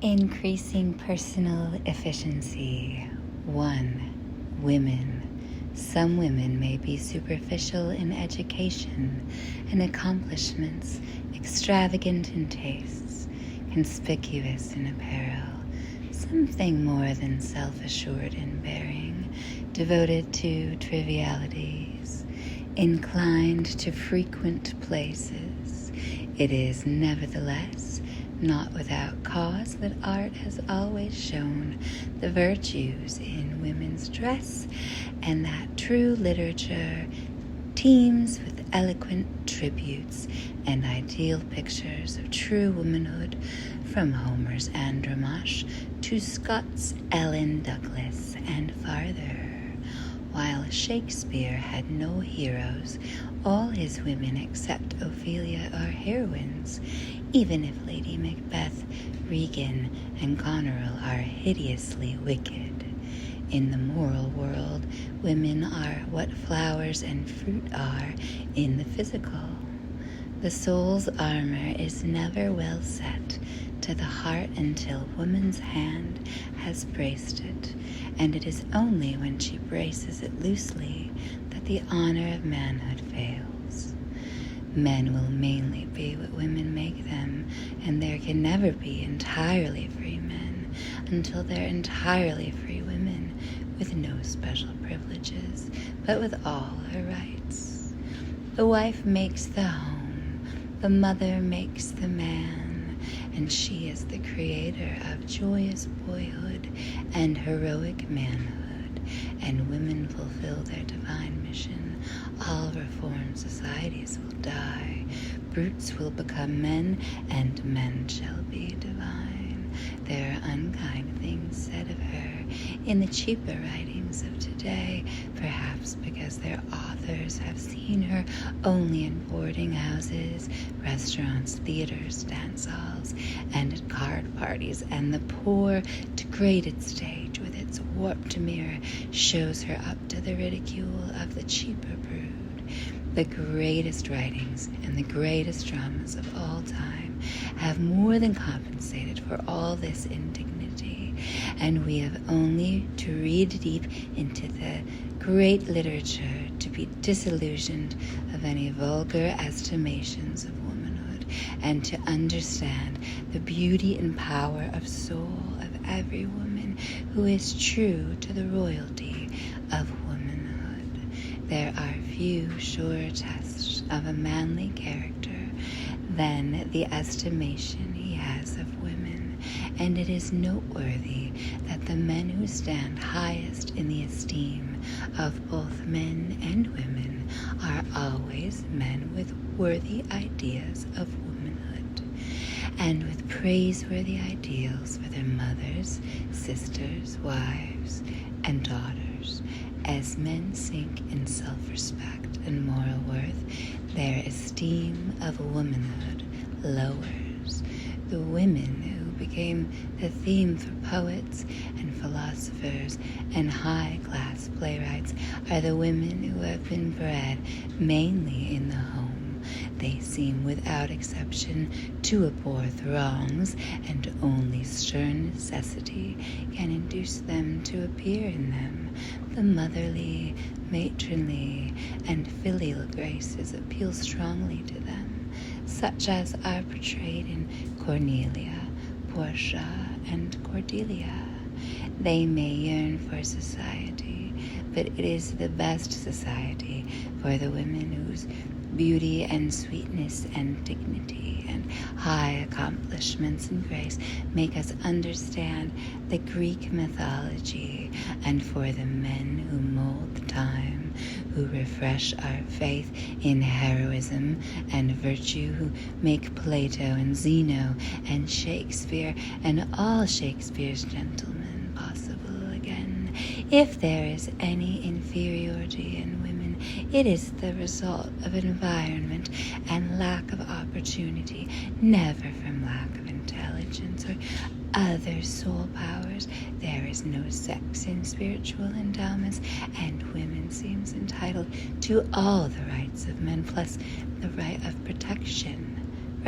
Increasing personal efficiency. 1. Women. Some women may be superficial in education and accomplishments, extravagant in tastes, conspicuous in apparel, something more than self-assured in bearing, devoted to trivialities, inclined to frequent places. It is nevertheless not without cause that art has always shown the virtues in women's dress, and that true literature teems with eloquent tributes and ideal pictures of true womanhood, from Homer's Andromache to Scott's Ellen Douglas and farther. While Shakespeare had no heroes, all his women except Ophelia are heroines, even if Lady Macbeth, Regan, and Goneril are hideously wicked. In the moral world, women are what flowers and fruit are in the physical. The soul's armor is never well set to the heart until woman's hand has braced it, and it is only when she braces it loosely that the honor of manhood fails. Men will mainly be what women make them, and there can never be entirely free men until they're entirely free women, with no special privileges, but with all her rights. The wife makes the home, the mother makes the man, and she is the creator of joyous boyhood and heroic manhood, and women fulfill their divine mission. All reformed societies will die, brutes will become men, and men shall be divine. There are unkind things said of her in the cheaper writings of today, perhaps because their authors have seen her only in boarding houses, restaurants, theaters, dance halls, and at card parties, and the poor, degraded stage with its warped mirror shows her up to the ridicule of the cheaper brood. The greatest writings and the greatest dramas of all time have more than compensated for all this indignity, and we have only to read deep into the great literature to be disillusioned of any vulgar estimations of womanhood, and to understand the beauty and power of soul of every woman who is true to the royalty of womanhood. There are few surer tests of a manly character than the estimation he has of women, and it is noteworthy that the men who stand highest in the esteem of both men and women are always men with worthy ideas of womanhood, and with praiseworthy ideals for their mothers, sisters, wives, and daughters. As men sink in self-respect and moral worth, their esteem of womanhood lowers. The women who became the theme for poets and philosophers and high-class playwrights are the women who have been bred mainly in the home. They seem without exception to abhor throngs, and only stern necessity can induce them to appear in them. The motherly, matronly, and filial graces appeal strongly to them, such as are portrayed in Cornelia, Portia, and Cordelia. They may yearn for society, but it is the best society for the women whose beauty and sweetness and dignity and high accomplishments and grace make us understand the Greek mythology, and for the men who mold the time, who refresh our faith in heroism and virtue, who make Plato and Zeno and Shakespeare and all Shakespeare's gentlemen possible again. If there is any inferiority in women, it is the result of environment and lack of opportunity, never from lack of intelligence or other soul powers. There is no sex in spiritual endowments, and women seems entitled to all the rights of men, plus the right of protection.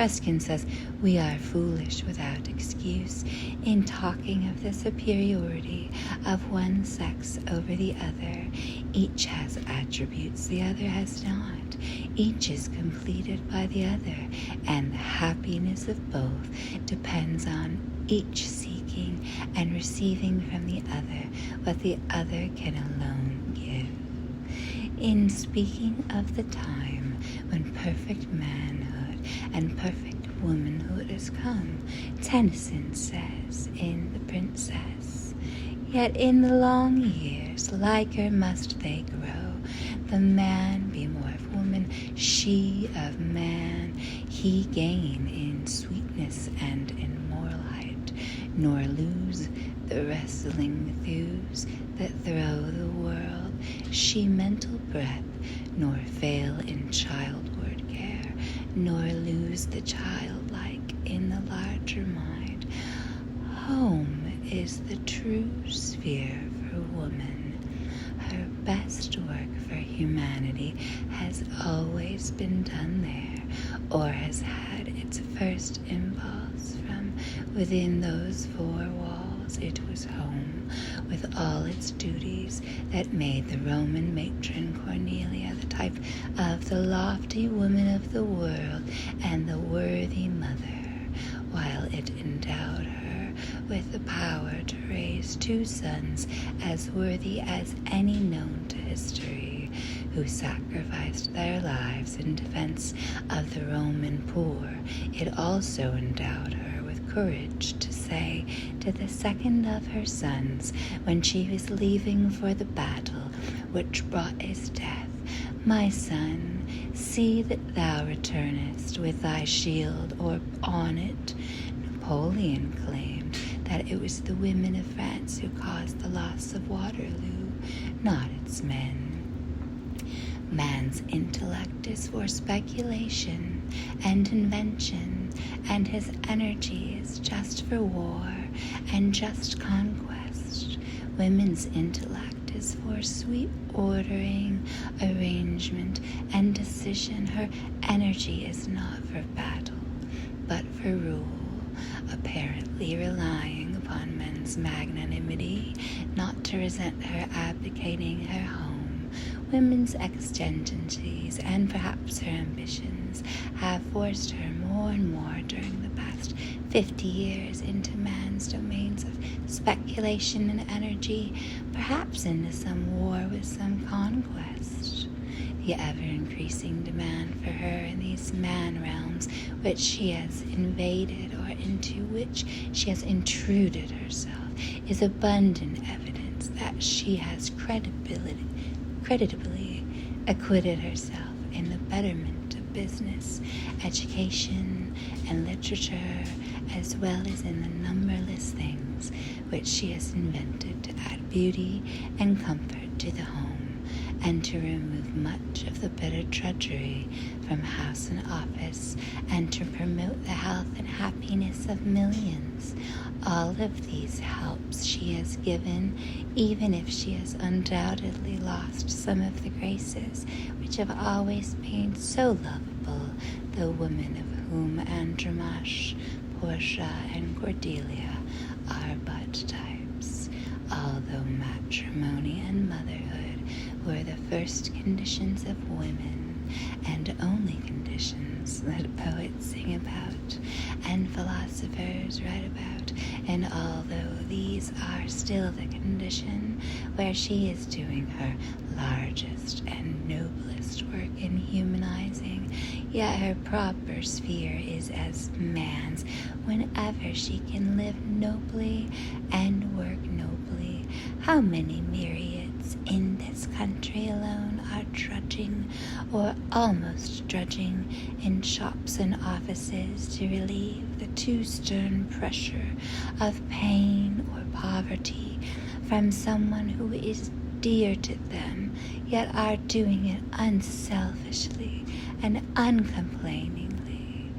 Ruskin says, "We are foolish without excuse in talking of the superiority of one sex over the other. Each has attributes the other has not. Each is completed by the other, and the happiness of both depends on each seeking and receiving from the other what the other can alone give." In speaking of the time when perfect manhood and perfect womanhood is come, Tennyson says in The Princess, "Yet in the long years liker must they grow, the man be more of woman, she of man, he gain in sweetness and in moral height, nor lose the wrestling thews that throw the world, she mental breath, nor fail in childward care, nor lose the childlike in the larger mind. Home is the true sphere for woman. Her best work for humanity has always been done there, or has had its first impulse from within those four walls. It was home, with all its duties, that made the Roman matron Cornelia the type of the lofty woman of the world and the worthy mother, while it endowed her with the power to raise two sons as worthy as any known to history, who sacrificed their lives in defense of the Roman poor. It also endowed her courage to say to the second of her sons, when she was leaving for the battle which brought his death, "My son, see that thou returnest with thy shield or on it." Napoleon claimed that it was the women of France who caused the loss of Waterloo, not its men. Man's intellect is for speculation and invention, and his energy is just for war and just conquest. Women's intellect is for sweet ordering, arrangement, and decision. Her energy is not for battle, but for rule, apparently relying upon men's magnanimity not to resent her abdicating her home. Women's exigencies and perhaps her ambitions have forced her more and more during the past 50 years into man's domains of speculation and energy, perhaps into some war with some conquest. The ever-increasing demand for her in these man realms which she has invaded or into which she has intruded herself is abundant evidence that she has creditably acquitted herself in the betterment of business, education, and literature, as well as in the numberless things which she has invented to add beauty and comfort to the home, and to remove much of the bitter drudgery from house and office, and to promote the health and happiness of millions. All of these helps she has given, even if she has undoubtedly lost some of the graces which have always made so lovable the women of whom Andromache, Portia, and Cordelia are but types. Although matrimony and motherhood were the first conditions of women, and only conditions that poets sing about and philosophers write about, and although these are still the condition where she is doing her largest and noblest work in humanizing, yet her proper sphere is as man's whenever she can live nobly and work nobly. How many myriads in this country alone are drudging, or almost drudging, in shops and offices to relieve the too stern pressure of pain or poverty from someone who is dear to them, yet are doing it unselfishly and uncomplainingly.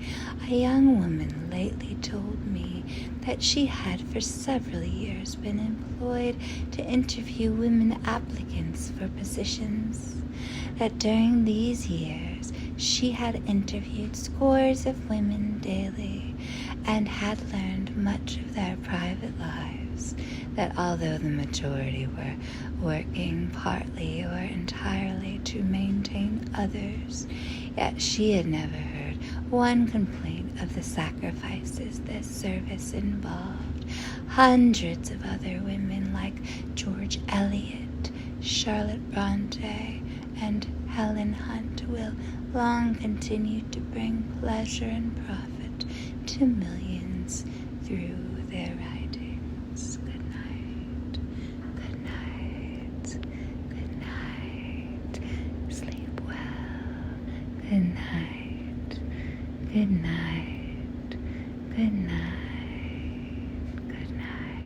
A young woman lately told me that she had for several years been employed to interview women applicants for positions, that during these years She had interviewed scores of women daily and had learned much of their private lives, that although the majority were working partly or entirely to maintain others, yet she had never heard one complaint of the sacrifices this service involved. Hundreds of other women like George Eliot, Charlotte Bronte, and Helen Hunt will long continue to bring pleasure and profit to millions through their writings. Good night. Good night. Good night. Sleep well. Good night. Good night. Good night.